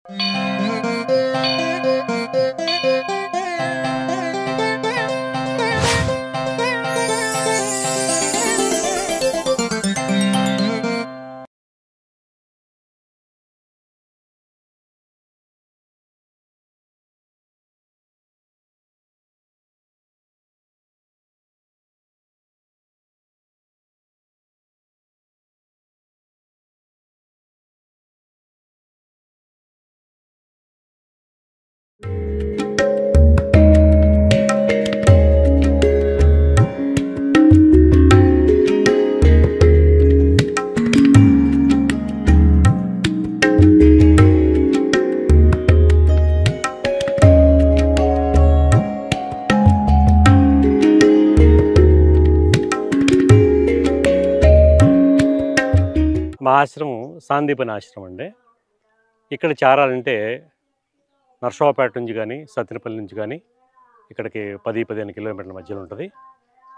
మా ఆశ్రమం సాందీపని ఆశ్రమం అండి. ఇక్కడ చేరాలంటే నర్సరావుపేట నుంచి కానీ, సత్తెనపల్లి నుంచి కానీ ఇక్కడికి 10-15 కిలోమీటర్ల మధ్యలో ఉంటుంది.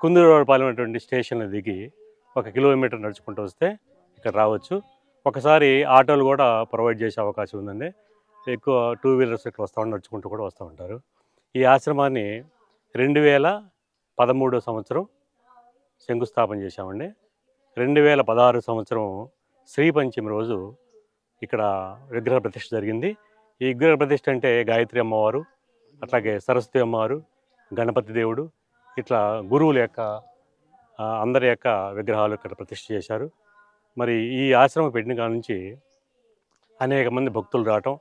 కుందూరుపాలెం అనేటువంటి స్టేషన్లో దిగి 1 కిలోమీటర్ నడుచుకుంటూ వస్తే ఇక్కడ రావచ్చు. ఒకసారి ఆటోలు కూడా ప్రొవైడ్ చేసే అవకాశం ఉందండి. ఎక్కువ 2 వీలర్స్ ఇట్లా నడుచుకుంటూ కూడా వస్తూ ఉంటారు. ఈ ఆశ్రమాన్ని 2013 సంవత్సరం శంకుస్థాపన చేశామండి. 2016 సంవత్సరం శ్రీ పంచమి రోజు ఇక్కడ విగ్రహ ప్రతిష్ఠ జరిగింది. ఈ విగ్రహ ప్రతిష్ఠ అంటే గాయత్రి అమ్మవారు, అట్లాగే సరస్వతి అమ్మవారు, గణపతి దేవుడు, ఇట్లా గురువుల యొక్క అందరి యొక్క విగ్రహాలు ఇక్కడ ప్రతిష్ఠ చేశారు. మరి ఈ ఆశ్రమం పెట్టిన కాడ నుంచి అనేక మంది భక్తులు రావటం,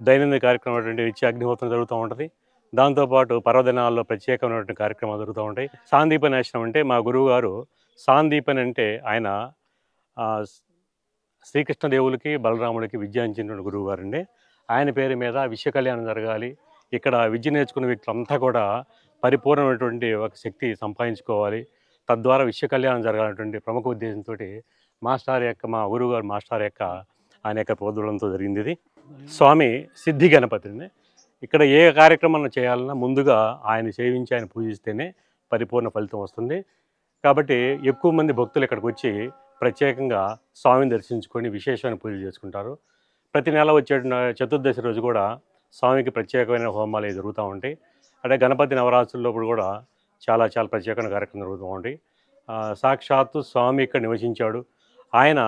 దైనందిన కార్యక్రమం నిత్య అగ్నిహోత్రం జరుగుతూ ఉంటుంది. దాంతోపాటు పర్వదినాల్లో ప్రత్యేకమైనటువంటి కార్యక్రమాలు జరుగుతూ ఉంటాయి. సాందీపని ఆశ్రమం అంటే మా గురువు గారు సాందీపని అంటే ఆయన శ్రీకృష్ణదేవులకి బలరాముడికి విద్య అందించిన గురువు గారండి. ఆయన పేరు మీద విశ్వ కళ్యాణం జరగాలి, ఇక్కడ విద్య నేర్చుకున్న వ్యక్తులంతా కూడా పరిపూర్ణమైనటువంటి ఒక శక్తి సంపాదించుకోవాలి, తద్వారా విశ్వ కళ్యాణం జరగాలనేటువంటి ప్రముఖ ఉద్దేశంతో మా గురువు గారు మాస్టర్ యొక్క ఆయన యొక్క ప్రోద్బలంతో జరిగింది. ఇది స్వామి సిద్ధి గణపతిని. ఇక్కడ ఏ కార్యక్రమం చేయాలన్నా ముందుగా ఆయన సేవించి ఆయన పూజిస్తేనే పరిపూర్ణ ఫలితం వస్తుంది. కాబట్టి ఎక్కువ మంది భక్తులు ఇక్కడికి వచ్చి ప్రత్యేకంగా స్వామిని దర్శించుకొని విశేషమైన పూజలు చేసుకుంటారు. ప్రతి నెల వచ్చే చతుర్దశి రోజు కూడా స్వామికి ప్రత్యేకమైన హోమాలు జరుగుతూ ఉంటాయి. అంటే గణపతి నవరాత్రులప్పుడు కూడా చాలా ప్రత్యేకమైన కార్యక్రమం జరుగుతూ ఉంటాయి. సాక్షాత్తు స్వామి ఇక్కడ నివసించాడు. ఆయన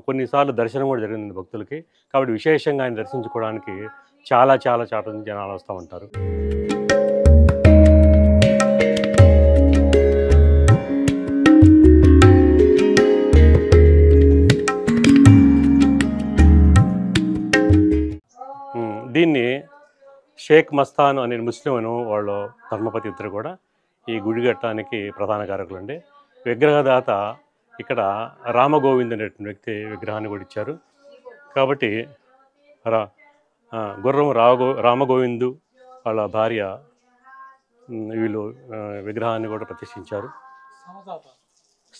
కొన్నిసార్లు దర్శనం కూడా జరిగింది భక్తులకి. కాబట్టి విశేషంగా ఆయన దర్శించుకోవడానికి చాలా జనాలు వస్తూ ఉంటారు. దీన్ని షేక్ మస్తాన్ అనే ముస్లిం వాళ్ళు ధర్మపతి ఇద్దరు కూడా ఈ గుడి కట్టడానికి ప్రధాన కారకులు అండి. విగ్రహదాత ఇక్కడ రామగోవింద్ అనేటువంటి వ్యక్తి విగ్రహాన్ని కూడా ఇచ్చారు. కాబట్టి గుర్రం రామగోవిందు వాళ్ళ భార్య వీళ్ళు విగ్రహాన్ని కూడా ప్రతిష్ఠించారు.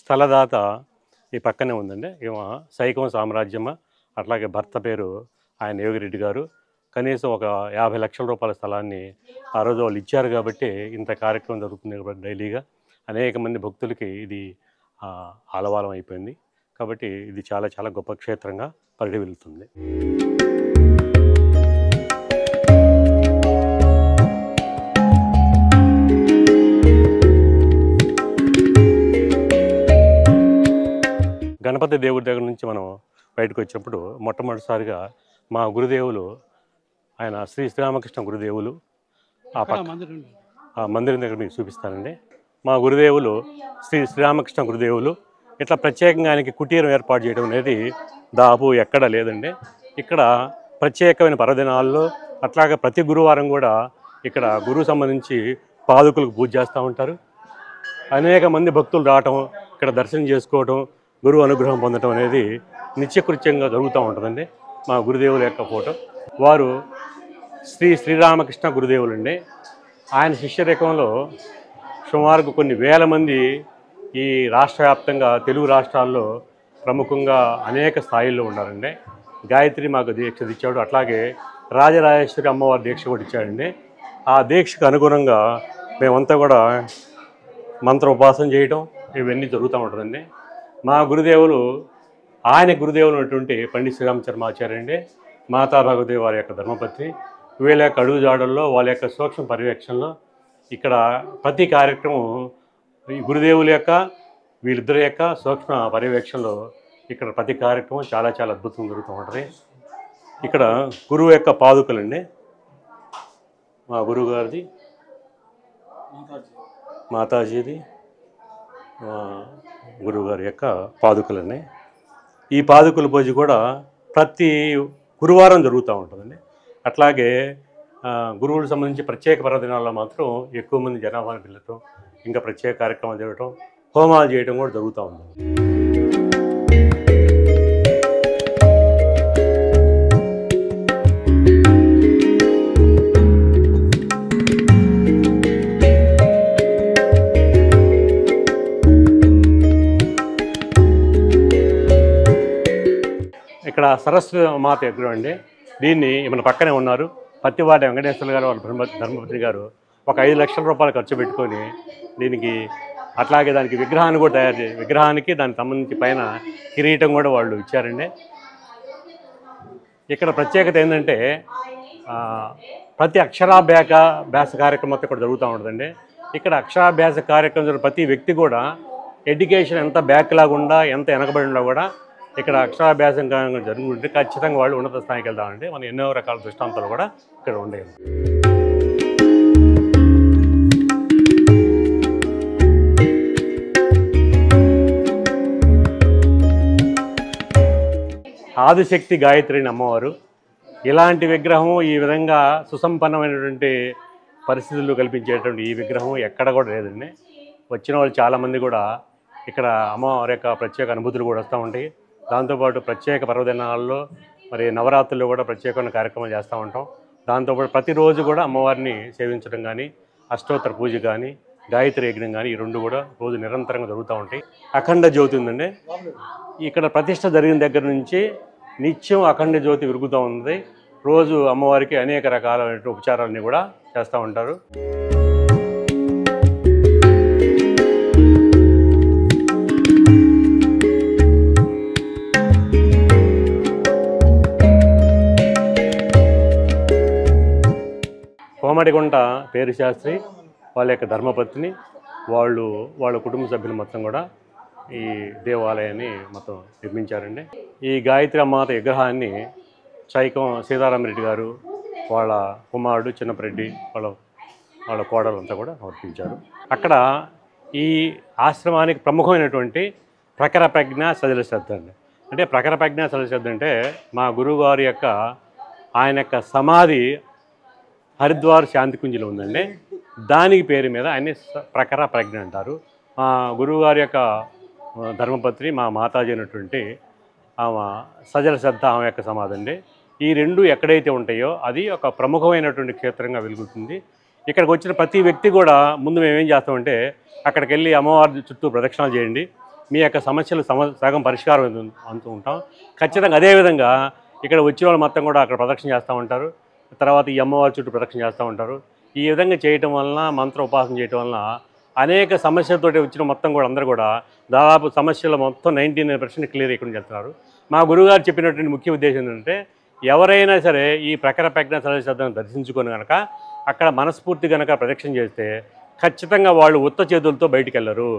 స్థలదాత ఈ పక్కనే ఉందండి. సైకం సామ్రాజ్యమ్మ, అట్లాగే భర్త పేరు ఆయన యోగిరెడ్డి గారు. కనీసం ఒక 50 లక్షల రూపాయల స్థలాన్ని ఆ రోజు వాళ్ళు ఇచ్చారు. కాబట్టి ఇంత కార్యక్రమం జరుగుతుంది కాబట్టి డైలీగా అనేక మంది భక్తులకి ఇది ఆలవాలం అయిపోయింది. కాబట్టి ఇది చాలా గొప్ప క్షేత్రంగా పరిగెడుతుంది. గణపతి దేవుడి దగ్గర నుంచి మనం బయటకు వచ్చినప్పుడు మొట్టమొదటిసారిగా మా గురుదేవులు ఆయన శ్రీరామకృష్ణ గురుదేవులు ఆ మందిరం దగ్గర మీకు చూపిస్తానండి. మా గురుదేవులు శ్రీరామకృష్ణ గురుదేవులు ఇట్లా ప్రత్యేకంగా ఆయనకి కుటీరం ఏర్పాటు చేయడం అనేది దాదాపు ఎక్కడా లేదండి. ఇక్కడ ప్రత్యేకమైన పర్వదినాల్లో అట్లాగే ప్రతి గురువారం కూడా ఇక్కడ గురువు సంబంధించి పాదుకులకు పూజ చేస్తూ ఉంటారు. అనేక మంది భక్తులు రావటం, ఇక్కడ దర్శనం చేసుకోవటం, గురువు అనుగ్రహం పొందడం అనేది నిత్యకృత్యంగా జరుగుతూ ఉంటుందండి. మా గురుదేవుల యొక్క ఫోటో వారు శ్రీరామకృష్ణ గురుదేవులు అండి. ఆయన శిష్యరేఖంలో సుమారుకు కొన్ని వేల మంది ఈ రాష్ట్ర వ్యాప్తంగా తెలుగు రాష్ట్రాల్లో ప్రముఖంగా అనేక స్థాయిల్లో ఉన్నారండి. గాయత్రి మాకు దీక్ష ఇచ్చాడు, అట్లాగే రాజరాజేశ్వరి అమ్మవారి దీక్ష కూడా ఇచ్చాడండి. ఆ దీక్షకు అనుగుణంగా మేమంతా కూడా మంత్ర ఉపాసన చేయటం ఇవన్నీ జరుగుతూ ఉంటుందండి. మా గురుదేవులు ఆయన గురుదేవులు ఉన్నటువంటి పండిత శ్రీరామచర్మాచార్య అండి. మాతా భగవతి వారి యొక్క ధర్మపత్ని, వీళ్ళ యొక్క అడుగుజాడల్లో వాళ్ళ యొక్క సూక్ష్మ పర్యవేక్షణలో ఇక్కడ ప్రతి కార్యక్రమం ఈ గురుదేవుల యొక్క వీళ్ళిద్దరి యొక్క సూక్ష్మ పర్యవేక్షణలో ఇక్కడ ప్రతి కార్యక్రమం చాలా చాలా అద్భుతంగా జరుగుతూ ఉంటుంది. ఇక్కడ గురువు యొక్క పాదుకలండి, మా గురువు గారిది, మాతాజీది, గురువు గారి యొక్క పాదుకలండి. ఈ పాదుకల పూజ కూడా ప్రతి గురువారం జరుగుతూ ఉంటుందండి. అట్లాగే గురువులకు సంబంధించి ప్రత్యేక పర్వదినాల్లో మాత్రం ఎక్కువ మంది జనాభాని పిల్లటం, ఇంకా ప్రత్యేక కార్యక్రమాలు జరగటం, హోమాలు చేయడం కూడా జరుగుతూ ఉంది. ఇక్కడ సరస్వతి మాత విగ్రహం అండి. దీన్ని మన పక్కనే ఉన్నారు పత్తివాడ వెంకటేశ్వర గారు, వాళ్ళ ధర్మపత్ని గారు ఒక 5 లక్షల రూపాయలు ఖర్చు పెట్టుకొని దీనికి, అట్లాగే దానికి విగ్రహాన్ని కూడా తయారు చేసి, విగ్రహానికి దానికి సంబంధించి పైన కిరీటం కూడా వాళ్ళు ఇచ్చారండి. ఇక్కడ ప్రత్యేకత ఏంటంటే ప్రతి అక్షరాభ్యాస కార్యక్రమం ఇక్కడ జరుగుతూ ఉంటుందండి. ఇక్కడ అక్షరాభ్యాస కార్యక్రమం ప్రతి వ్యక్తి కూడా ఎడ్యుకేషన్ ఎంత బ్యాక్ లాగుండా, ఎంత వెనకబడి ఉన్నా కూడా ఇక్కడ అక్షరాభ్యాసం జరుగుతుంటే ఖచ్చితంగా వాళ్ళు ఉన్నత స్థాయికి వెళ్తామండి. మనం ఎన్నో రకాల దృష్టాంతాలు కూడా ఇక్కడ ఉండేవి. ఆదిశక్తి గాయత్రిని అమ్మవారు. ఇలాంటి విగ్రహం, ఈ విధంగా సుసంపన్నమైనటువంటి పరిస్థితులు కల్పించేటువంటి ఈ విగ్రహం ఎక్కడ కూడా లేదండి. వచ్చిన వాళ్ళు చాలామంది కూడా ఇక్కడ అమ్మవారి యొక్క ప్రత్యేక అనుభూతులు కూడా వస్తూ ఉంటాయి. దాంతోపాటు ప్రత్యేక పర్వదినాల్లో మరి నవరాత్రుల్లో కూడా ప్రత్యేకమైన కార్యక్రమాలు చేస్తూ ఉంటాం. దాంతోపాటు ప్రతిరోజు కూడా అమ్మవారిని సేవించడం కానీ, అష్టోత్తర పూజ కానీ, గాయత్రి యజ్ఞం కానీ ఈ రెండు కూడా రోజు నిరంతరంగా జరుగుతూ ఉంటాయి. అఖండ జ్యోతి ఉందండి. ఇక్కడ ప్రతిష్ట జరిగిన దగ్గర నుంచి నిత్యం అఖండ జ్యోతి విరుగుతూ ఉంది. రోజు అమ్మవారికి అనేక రకాలైన ఉపచారాలని కూడా చేస్తూ ఉంటారు. కోమటిగుంట పేరు శాస్త్రి, వాళ్ళ యొక్క ధర్మపత్ని, వాళ్ళ కుటుంబ సభ్యులు మొత్తం కూడా ఈ దేవాలయాన్ని మొత్తం నిర్మించారండి. ఈ గాయత్రి అమ్మవారి విగ్రహాన్ని చైకం సీతారామరెడ్డి గారు, వాళ్ళ కుమారుడు చిన్నపరెడ్డి, వాళ్ళ కోడలంతా కూడా సమర్పించారు. అక్కడ ఈ ఆశ్రమానికి ప్రముఖమైనటువంటి ప్రఖర ప్రజ్ఞ సజల శ్రద్ధ అండి. అంటే ప్రఖర ప్రజ్ఞ సజల శ్రద్ధ అంటే మా గురువుగారి యొక్క ఆయన యొక్క సమాధి హరిద్వార్ శాంతికుంజలో ఉందండి. దానికి పేరు మీద ఆయన్ని ప్రఖర ప్రజ్ఞ అంటారు. మా గురువుగారి యొక్క ధర్మపత్ని, మా మాతాజీ అయినటువంటి ఆమె సజల శ్రద్ధ ఆమె యొక్క సమాధి అండి. ఈ రెండు ఎక్కడైతే ఉంటాయో అది ఒక ప్రముఖమైనటువంటి క్షేత్రంగా వెలుగుతుంది. ఇక్కడికి వచ్చిన ప్రతి వ్యక్తి కూడా ముందు మేమేం చేస్తామంటే అక్కడికి వెళ్ళి అమ్మవారి చుట్టూ ప్రదక్షిణాలు చేయండి, మీ యొక్క సమస్యలు సగం పరిష్కారం అంటూ ఉంటాం. ఖచ్చితంగా అదేవిధంగా ఇక్కడ వచ్చిన వాళ్ళు మొత్తం కూడా అక్కడ ప్రదక్షిణ చేస్తూ ఉంటారు. తర్వాత ఈ అమ్మవారి చుట్టూ ప్రదక్షిణ చేస్తూ ఉంటారు. ఈ విధంగా చేయటం వలన, మంత్ర ఉపాసన చేయటం వలన అనేక సమస్యలతో వచ్చిన మొత్తం కూడా అందరూ కూడా దాదాపు సమస్యలు మొత్తం 99% క్లియర్ అయ్యి చెప్తున్నారు. మా గురువుగారు చెప్పినటువంటి ముఖ్య ఉద్దేశం ఏంటంటే ఎవరైనా సరే ఈ ప్రఖర ప్రజ్ఞ సరస్వతిని దర్శించుకొని కనుక అక్కడ మనస్ఫూర్తి కనుక ప్రదక్షిణ చేస్తే ఖచ్చితంగా వాళ్ళు ఉత్త చేతులతో బయటికి వెళ్ళరు,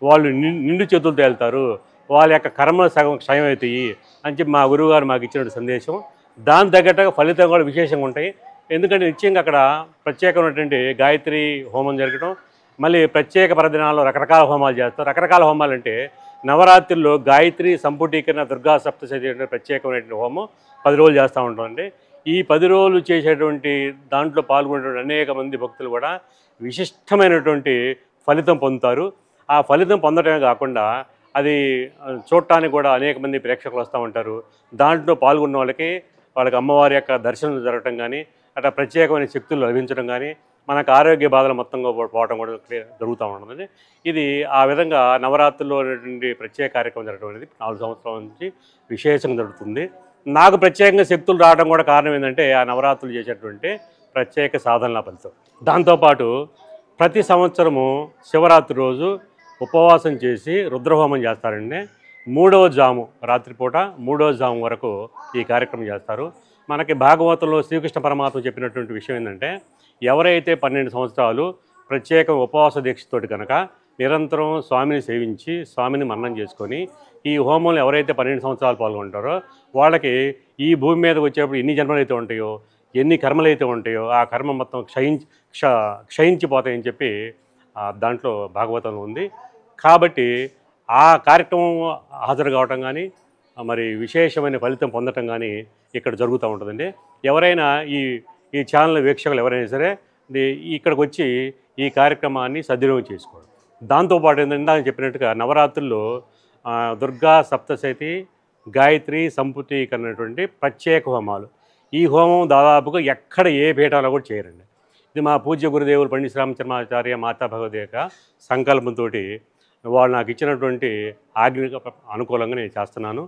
వాళ్ళు నిండు చేతులతో వెళ్తారు, వాళ్ళ యొక్క కర్మలు సగం క్షయం అవుతాయి అని చెప్పి మా గురువుగారు మాకు ఇచ్చిన సందేశం. దాని తగ్గట్టుగా ఫలితం కూడా విశేషంగా ఉంటాయి. ఎందుకంటే నిత్యంగా అక్కడ ప్రత్యేకమైనటువంటి గాయత్రి హోమం జరగడం, మళ్ళీ ప్రత్యేక పర్వదినాల్లో రకరకాల హోమాలు చేస్తారు. రకరకాల హోమాలు అంటే నవరాత్రుల్లో గాయత్రి సంపుటీకరణ దుర్గా సప్తశతి అంటే ప్రత్యేకమైనటువంటి హోమం 10 రోజులు చేస్తూ ఉంటామండి. ఈ 10 రోజులు చేసేటువంటి దాంట్లో పాల్గొనేటువంటి అనేక మంది భక్తులు కూడా విశిష్టమైనటువంటి ఫలితం పొందుతారు. ఆ ఫలితం పొందడమే కాకుండా అది చూడటానికి కూడా అనేక మంది ప్రేక్షకులు వస్తూ ఉంటారు. దాంట్లో పాల్గొన్న వాళ్ళకి అమ్మవారి యొక్క దర్శనం జరగటం కానీ, అట్లా ప్రత్యేకమైన శక్తులు లభించడం కానీ, మనకు ఆరోగ్య బాధలు మొత్తంగా పోవడం కూడా జరుగుతూ ఉంటుంది. ఇది ఆ విధంగా నవరాత్రుల్లో ఉన్నటువంటి ప్రత్యేక కార్యక్రమం జరగడం అనేది 4 సంవత్సరాల నుంచి విశేషంగా జరుగుతుంది. నాకు ప్రత్యేకంగా శక్తులు రావడం కూడా కారణం ఏంటంటే ఆ నవరాత్రులు చేసేటువంటి ప్రత్యేక సాధనల ఫలితం. దాంతోపాటు ప్రతి సంవత్సరము శివరాత్రి రోజు ఉపవాసం చేసి రుద్రహోమం చేస్తారండి. 3వ జాము రాత్రిపూట 3వ జాము వరకు ఈ కార్యక్రమం చేస్తారు. మనకి భాగవతంలో శ్రీకృష్ణ పరమాత్మ చెప్పినటువంటి విషయం ఏంటంటే, ఎవరైతే 12 సంవత్సరాలు ప్రత్యేక ఉపవాస దీక్షతోటి కనుక నిరంతరం స్వామిని సేవించి స్వామిని మన్నం చేసుకొని ఈ హోమంలో ఎవరైతే 12 సంవత్సరాలు పాల్గొంటారో వాళ్ళకి ఈ భూమి మీద వచ్చేప్పుడు ఎన్ని జన్మలైతే ఉంటాయో, ఎన్ని కర్మలైతే ఉంటాయో ఆ కర్మ మొత్తం క్షయించిపోతాయని చెప్పి దాంట్లో భాగవతంలో ఉంది. కాబట్టి ఆ కార్యక్రమం హాజరు కావటం కానీ, మరి విశేషమైన ఫలితం పొందటం కానీ ఇక్కడ జరుగుతూ ఉంటుందండి. ఎవరైనా ఈ ఈ ఛానల్ వీక్షకులు ఎవరైనా సరే ఇక్కడికి వచ్చి ఈ కార్యక్రమాన్ని సద్వినియోగం చేసుకోవడం. దాంతోపాటు ఏంటంటే ఇందాక చెప్పినట్టుగా నవరాత్రుల్లో దుర్గా సప్తశతి, గాయత్రి సంపుటీకరణటువంటి ప్రత్యేక హోమాలు. ఈ హోమం దాదాపుగా ఎక్కడ ఏ పీఠంలో కూడా చేయరండి. ఇది మా పూజ్య గురుదేవులు పండిత శ్రీరామచంద్రాచార్య మాతా భగవతి యొక్క సంకల్పంతో వాళ్ళు నాకు ఇచ్చినటువంటి ఆజ్ఞకు అనుకూలంగా నేను చేస్తున్నాను.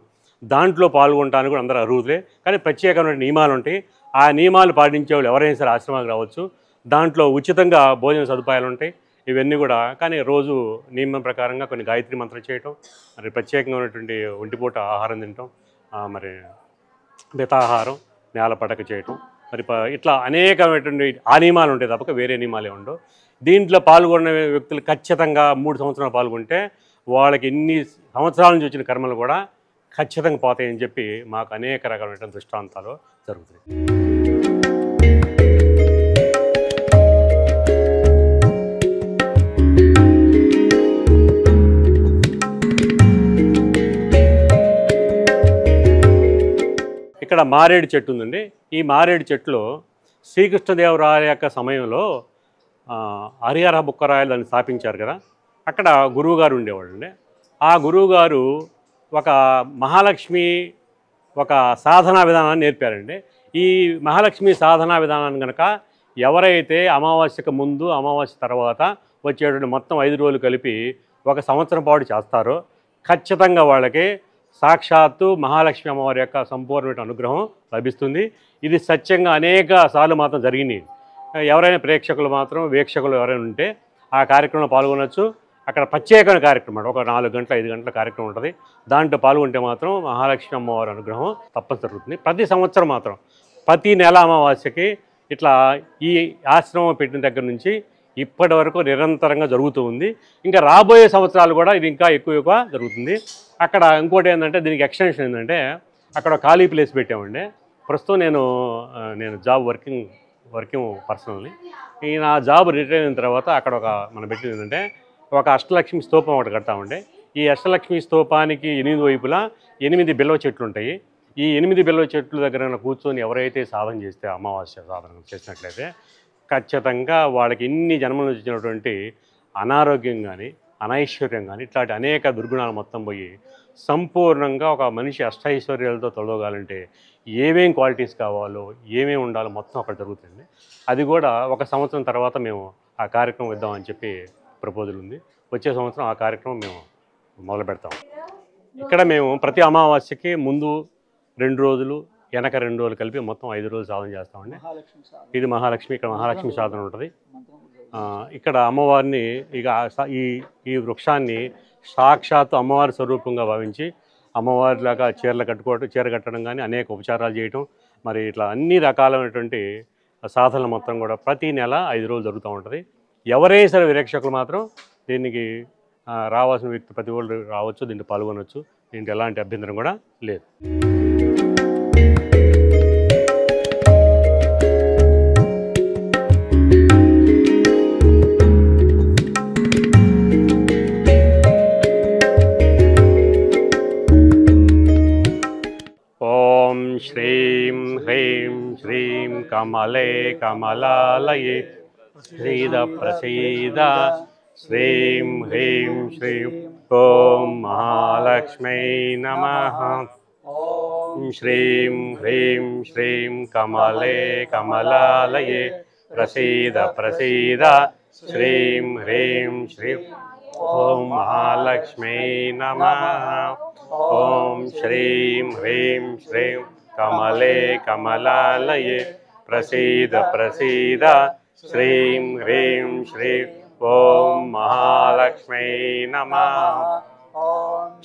దాంట్లో పాల్గొనడానికి కూడా అందరూ అర్హులే, కానీ ప్రత్యేకమైన నియమాలు ఉంటాయి. ఆ నియమాలు పాటించే వాళ్ళు ఎవరైనా సరే ఆశ్రమానికి రావచ్చు. దాంట్లో ఉచితంగా భోజన సదుపాయాలు ఉంటాయి. ఇవన్నీ కూడా కానీ రోజు నియమం ప్రకారంగా కొన్ని గాయత్రి మంత్రం చేయటం, మరి ప్రత్యేకంగా ఉన్నటువంటి ఒంటిపూట ఆహారం తినటం, మరి మితాహారం, నేల పడక చేయటం, మరి ఇట్లా అనేకమైనటువంటి ఆ నియమాలు ఉంటాయి తప్పక వేరే నియమాలే ఉండవు. దీంట్లో పాల్గొన్న వ్యక్తులు ఖచ్చితంగా 3 సంవత్సరాలు పాల్గొంటే వాళ్ళకి ఎన్ని సంవత్సరాల నుంచి వచ్చిన కర్మలు కూడా ఖచ్చితంగా పోతాయని చెప్పి మాకు అనేక రకమైన దృష్టాంతాలు జరుగుతాయి. ఇక్కడ మారేడు చెట్టు ఉందండి. ఈ మారేడు చెట్టులో శ్రీకృష్ణదేవరాయ యొక్క సమయంలో హరిహర బుక్కరాయలు దాన్ని స్థాపించారు కదా, అక్కడ గురువుగారు ఉండేవాళ్ళండి. ఆ గురువుగారు ఒక మహాలక్ష్మి ఒక సాధనా విధానాన్ని నేర్పారండి. ఈ మహాలక్ష్మి సాధనా విధానాన్ని కనుక ఎవరైతే అమావాస్యకు ముందు అమావాస్య తర్వాత వచ్చేటువంటి మొత్తం 5 రోజులు కలిపి 1 సంవత్సరం పాటు చేస్తారో ఖచ్చితంగా వాళ్ళకి సాక్షాత్తు మహాలక్ష్మి అమ్మవారి యొక్క సంపూర్ణమైన అనుగ్రహం లభిస్తుంది. ఇది సత్యంగా అనేక సార్లు మాత్రం జరిగినాయి. ఎవరైనా ప్రేక్షకులు మాత్రం వీక్షకులు ఎవరైనా ఉంటే ఆ కార్యక్రమంలో పాల్గొనవచ్చు. అక్కడ ప్రత్యేకమైన కార్యక్రమం ఒక 4 గంటల 5 గంటల కార్యక్రమం ఉంటుంది. దాంట్లో పాల్గొంటే మాత్రం మహాలక్ష్మి అమ్మవారి అనుగ్రహం తప్పని జరుగుతుంది. ప్రతి సంవత్సరం మాత్రం ప్రతి నెల అమావాస్యకి ఇట్లా ఈ ఆశ్రమం పెట్టిన దగ్గర నుంచి ఇప్పటి వరకు నిరంతరంగా జరుగుతూ ఉంది. ఇంకా రాబోయే సంవత్సరాలు కూడా ఇది ఇంకా ఎక్కువగా జరుగుతుంది. అక్కడ ఇంకోటి ఏంటంటే దీనికి ఎక్స్టెన్షన్ ఏంటంటే అక్కడ ఖాళీ ప్లేస్ పెట్టామండి. ప్రస్తుతం నేను జాబ్ వర్కింగ్ పర్సనల్ని. ఈ నా జాబ్ రిటైర్ అయిన తర్వాత అక్కడ మనం పెట్టింది ఏంటంటే ఒక అష్టలక్ష్మి స్తూపం ఒకటి కడతామండి. ఈ అష్టలక్ష్మి స్తూపానికి 8 వైపులా 8 బిల్వ చెట్లు ఉంటాయి. ఈ 8 బిల్వ చెట్ల దగ్గర కూర్చొని ఎవరైతే సాధన చేస్తే అమావాస్య సాధన చేసినట్లయితే ఖచ్చితంగా వాళ్ళకి ఎన్ని జన్మలు వచ్చినటువంటి అనారోగ్యం కానీ అనైశ్వర్యం కానీ ఇట్లాంటి అనేక దుర్గుణాలు మొత్తం పోయి సంపూర్ణంగా ఒక మనిషి అష్టైశ్వర్యాలతో తొలగాలంటే ఏమేం క్వాలిటీస్ కావాలో ఏమేమి ఉండాలో మొత్తం అక్కడ జరుగుతుంది. అది కూడా 1 సంవత్సరం తర్వాత మేము ఆ కార్యక్రమం ఇద్దామని చెప్పి ప్రపోజల్ ఉంది. వచ్చే సంవత్సరం ఆ కార్యక్రమం మేము మొదలు పెడతాం. ఇక్కడ మేము ప్రతి అమావాస్యకి ముందు 2 రోజులు వెనక 2 రోజులు కలిపి మొత్తం 5 రోజులు సాధన చేస్తామండి. ఇది మహాలక్ష్మి, ఇక్కడ మహాలక్ష్మి సాధన ఉంటుంది. ఇక్కడ అమ్మవారిని ఇక ఈ వృక్షాన్ని సాక్షాత్తు అమ్మవారి స్వరూపంగా భావించి అమ్మవారిలాగా చీర కట్టడం కానీ అనేక ఉపచారాలు చేయటం, మరి ఇట్లా అన్ని రకాలైనటువంటి సాధనలు మొత్తం కూడా ప్రతి నెల 5 రోజులు జరుగుతూ ఉంటుంది. ఎవరైనా సరే వీక్షకులు మాత్రం దీనికి రావాల్సిన వ్యక్తి ప్రతి వాళ్ళు రావచ్చు, దీంట్లో పాల్గొనవచ్చు. దీంట్లో ఎలాంటి అభ్యంతరం కూడా లేదు. ఓం శ్రీం హ్రీం శ్రీం కమలే కమలాలయే శ్రీద ప్రసీద శ్రీం హ్రీం శ్రీం ఓం మహాలక్ష్మై నమః. శ్రీం హ్రీం శ్రీం కమలే కమలాలయే ప్రసీద ప్రసీద శ్రీం హ్రీం శ్రీం ఓం మహాలక్ష్మై నమః. ఓం శ్రీం హ్రీం శ్రీం కమలే కమలాలయే ప్రసీద ప్రసీద శ్రీం హ్రీం శ్రీం ఓం మహాలక్ష్మై నమః.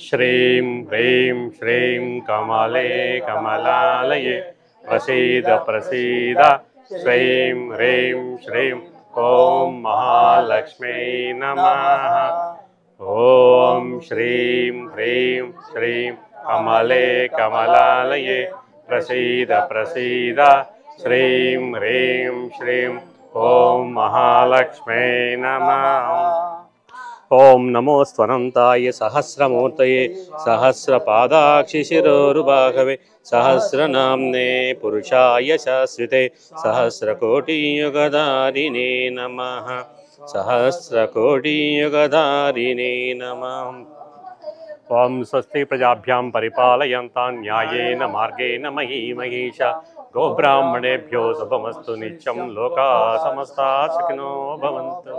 శ్రీం హ్రీం శ్రీం కమలే కమలాలయే ప్రసీద ప్రసీద శ్రీం హ్రీం శ్రీం ఓం మహాలక్ష్మీ నమః. ఓం శ్రీం హ్రీం శ్రీం కమలే కమలాలయే ప్రసీద ప్రసీద శ్రీం హ్రీం శ్రీం ఓం మహాలక్ష్మీ నమః. ఓం నమో స్వనంతాయ సహస్రమూర్తయే సహస్రపాదాక్షి శిరోరుబాహవే సహస్రనామ్నే పురుషాయ శాశ్వతే సహస్రకోటియుగధారిణే నమః. సహస్రకోటియుగధారిణే నమః. ఓం స్వస్తి ప్రజాభ్యాం పరిపాలయంతాం న్యాయేన మార్గేణ మహీమహీష గోబ్రాహ్మణేభ్యో శుభమస్తు నిత్యం లోకా సమస్తా సుఖినో భవంతు.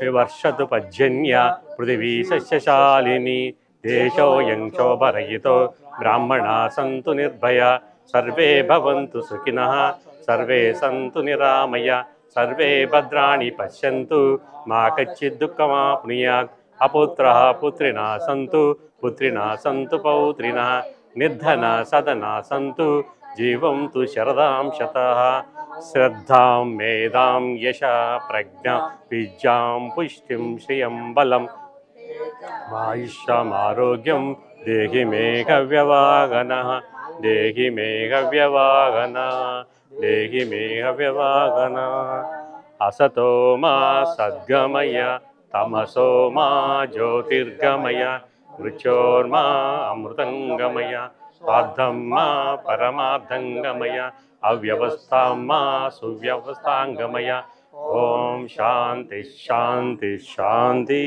వివర్షతు పర్జన్య పృథివీ సస్యశాలిని దేశోऽयं శోభరహితో బ్రాహ్మణా సంతు నిర్భయ సర్వే భవంతు సుఖినః సర్వే సంతు నిరామయ సర్వే భద్రాణి పశ్యంతు మా కచ్చిద్ దుఃఖమాప్నుయాత్. అపుత్రః పుత్రిణः సంతు పుత్రిణः సంతు పౌత్రిణः నిర్ధనా సదనా సంతు జీవంతు శరదాం శతః. శ్రద్ధాం మేధాం యశ ప్రజ్ఞా విద్యాం పుష్టిం శ్రియం బలం ఆయుష్యమారోగ్యం దేహి మే హవ్యవాగనః దేహి మే హవ్యవాగనః దేహి మే హవ్యవాగనః. అసతో మా సద్గమయ తమసో మా జ్యోతిర్గమయ మృత్యోర్మా అమృతంగమయ స్వార్థం మా పరమార్థంగమయ అవ్యవస్థాం మా సువ్యవస్థాంగమయ. ఓం శాంతి శాంతి శాంతి.